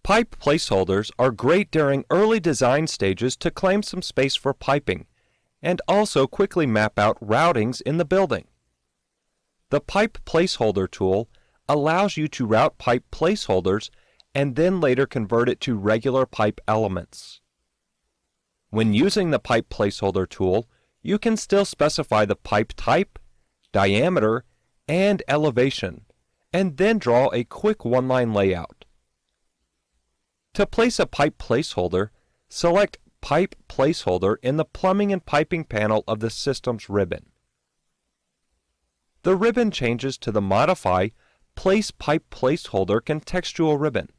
Pipe placeholders are great during early design stages to claim some space for piping, and also quickly map out routings in the building. The Pipe Placeholder tool allows you to route pipe placeholders and then later convert it to regular pipe elements. When using the Pipe Placeholder tool, you can still specify the pipe type, diameter, and elevation, and then draw a quick one-line layout. To place a pipe placeholder, select Pipe Placeholder in the Plumbing and Piping panel of the System's ribbon. The ribbon changes to the Modify Place Pipe Placeholder contextual ribbon.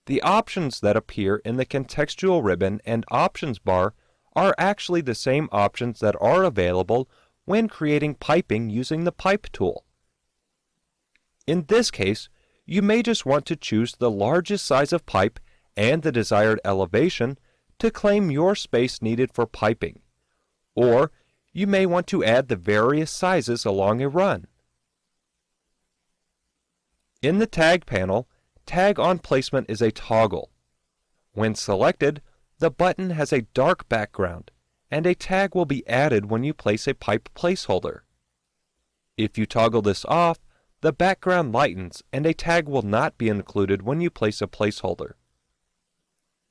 The options that appear in the contextual ribbon and options bar are actually the same options that are available when creating piping using the Pipe tool. In this case, you may just want to choose the largest size of pipe and the desired elevation to claim your space needed for piping, or you may want to add the various sizes along a run. In the Tag panel, Tag on Placement is a toggle. When selected, the button has a dark background, and a tag will be added when you place a pipe placeholder. If you toggle this off, the background lightens and a tag will not be included when you place a placeholder.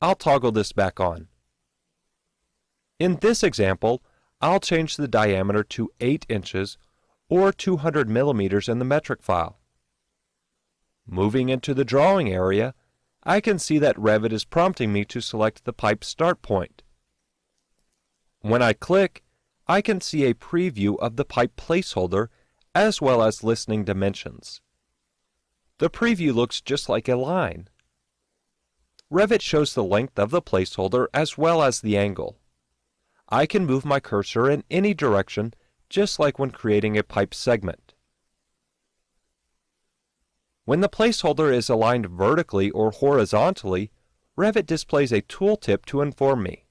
I'll toggle this back on. In this example, I'll change the diameter to 8 inches or 200 millimeters in the metric file. Moving into the drawing area, I can see that Revit is prompting me to select the pipe start point. When I click, I can see a preview of the pipe placeholder as well as listening dimensions. The preview looks just like a line. Revit shows the length of the placeholder as well as the angle. I can move my cursor in any direction, just like when creating a pipe segment. When the placeholder is aligned vertically or horizontally, Revit displays a tooltip to inform me.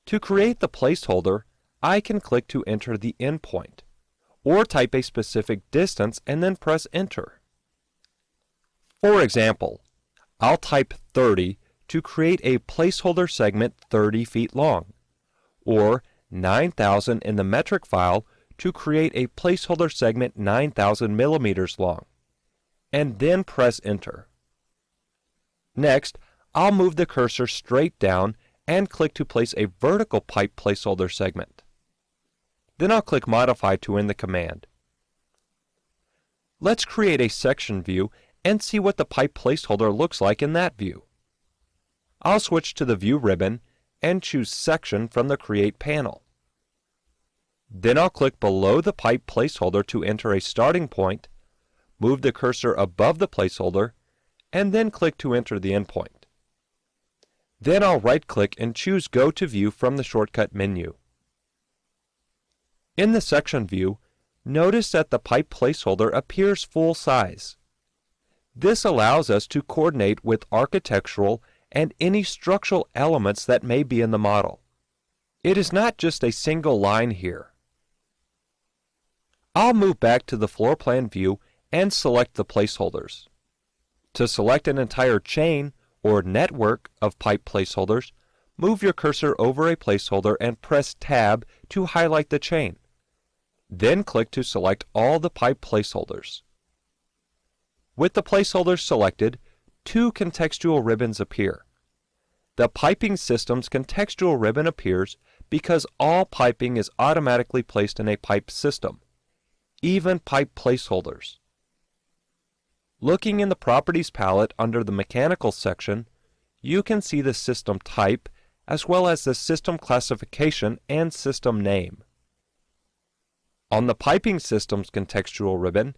To create the placeholder, I can click to enter the endpoint, or type a specific distance and then press Enter. For example, I'll type 30 to create a placeholder segment 30 feet long, or 9,000 in the metric file to create a placeholder segment 9,000 millimeters long, and then press Enter. Next, I'll move the cursor straight down and click to place a vertical pipe placeholder segment. Then I'll click Modify to end the command. Let's create a section view and see what the pipe placeholder looks like in that view. I'll switch to the View ribbon and choose Section from the Create panel. Then I'll click below the pipe placeholder to enter a starting point, move the cursor above the placeholder, and then click to enter the endpoint. Then I'll right-click and choose Go to View from the shortcut menu. In the section view, notice that the pipe placeholder appears full size. This allows us to coordinate with architectural and any structural elements that may be in the model. It is not just a single line here. I'll move back to the floor plan view and select the placeholders. To select an entire chain or network of pipe placeholders, move your cursor over a placeholder and press Tab to highlight the chain. Then click to select all the pipe placeholders. With the placeholders selected, two contextual ribbons appear. The Piping System's contextual ribbon appears because all piping is automatically placed in a pipe system, even pipe placeholders. Looking in the Properties palette under the Mechanical section, you can see the system type as well as the system classification and system name. On the Piping System's contextual ribbon,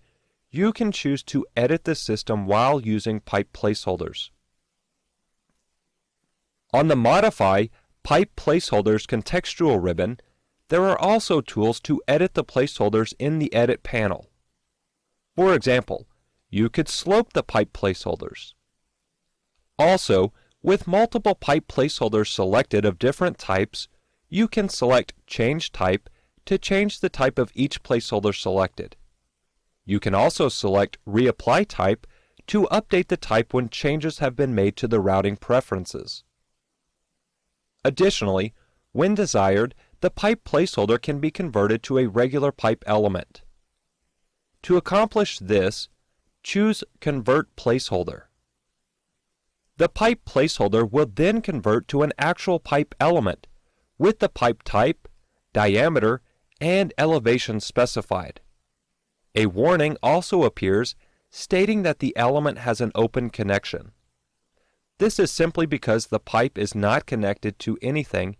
you can choose to edit the system while using pipe placeholders. On the Modify Pipe Placeholders contextual ribbon, there are also tools to edit the placeholders in the Edit panel. For example, you could slope the pipe placeholders. Also, with multiple pipe placeholders selected of different types, you can select Change Type to change the type of each placeholder selected. You can also select Reapply Type to update the type when changes have been made to the routing preferences. Additionally, when desired, the pipe placeholder can be converted to a regular pipe element. To accomplish this, choose Convert Placeholder. The pipe placeholder will then convert to an actual pipe element with the pipe type, diameter, and elevation specified. A warning also appears stating that the element has an open connection. This is simply because the pipe is not connected to anything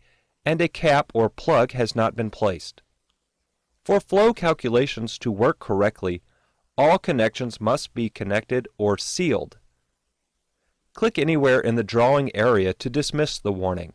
and a cap or plug has not been placed. For flow calculations to work correctly, all connections must be connected or sealed. Click anywhere in the drawing area to dismiss the warning.